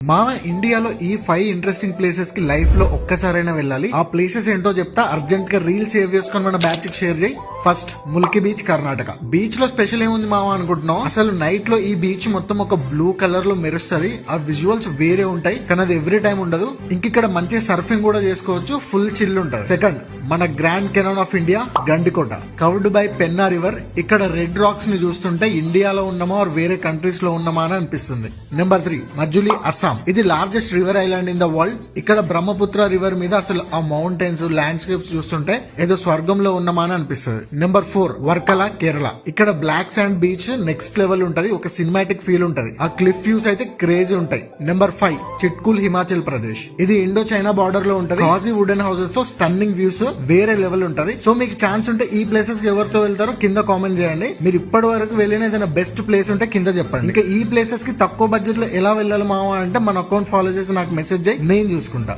మా ఇండియాలో ఈ 5 ఇంట్రెస్టింగ్ ప్లేసెస్ కి లైఫ్ లో ఒక్కసారైనా వెళ్ళాలి. ఆ ప్లేసెస్ ఏంటో చెప్తా. అర్జెంట్ గా రీల్ సేవ్ చేసుకుని మన బ్యాచ్ కి షేర్ చేయి. First Mulki beach, Karnataka. Beach లో స్పెషల్ ఏముంది మావా అనుకుంటున్నావు? అసలు నైట్ లో ఈ బీచ్ మొత్తం ఒక బ్లూ కలర్ లో మెరుస్తుంది. ఆ విజువల్స్ వేరే ఉంటాయి, కానీ అది ఎవ్రీ టైం ఉండదు. ఇంకిక్కడ మంచి సర్ఫింగ్ కూడా చేసుకోవచ్చు. ఫుల్ చిల్ ఉంటుంది. సెకండ్, మన grand Canon of India, Gandikota. Covered by Penna river. ఇక్కడ రెడ్ రాక్స్ ని చూస్తుంటే ఇండియాలో ఉన్నామా ఆర్ వేరే కంట్రీస్ లో ఉన్నామా అని అనిపిస్తుంది. నెంబర్ 3, మజులి, అస్సాం. ఇది largest river island in the world. ఇక్కడ బ్రహ్మపుత్ర రివర్ మీద అసలు ఆ మౌంటైన్స్, ల్యాండ్స్కేప్స్ చూస్తుంటే ఏదో స్వర్గంలో ఉన్నామా అని అనిపిస్తుంది. నెంబర్ 4, వర్కలా, కేరళ. ఇక్కడ black sand beach next level ఉంటది. ఒక సినిమాటిక్ ఫీల్ ఉంటది. ఆ క్లిఫ్ వ్యూస్ అయితే క్రేజీ ఉంటాయి. నెంబర్ 5, చిట్కుల్, హిమాచల్ ప్రదేశ్. ఇది ఇండో చైనా బార్డర్ లో ఉంటది. కాజీ వుడెన్ హౌసెస్ తో స్టన్నింగ్ వ్యూస్ వేరే లెవెల్ ఉంటది. సో మీకు ఛాన్స్ ఉంటే ఈ ప్లేసెస్ కి ఎవరితో వెళ్తారో కింద కామెంట్ చేయండి. మీరు ఇప్పటి వరకు వెళ్ళిన ఏదైనా బెస్ట్ ప్లేస్ ఉంటే కింద చెప్పండి. ఇంకా ఈ ప్లేసెస్ కి తక్కువ బడ్జెట్ లో ఎలా వెళ్ళాలి మావా అంటే మన అకౌంట్ ఫాలో చేసి నాకు మెసేజ్ చేయి, నేను చూసుకుంటా.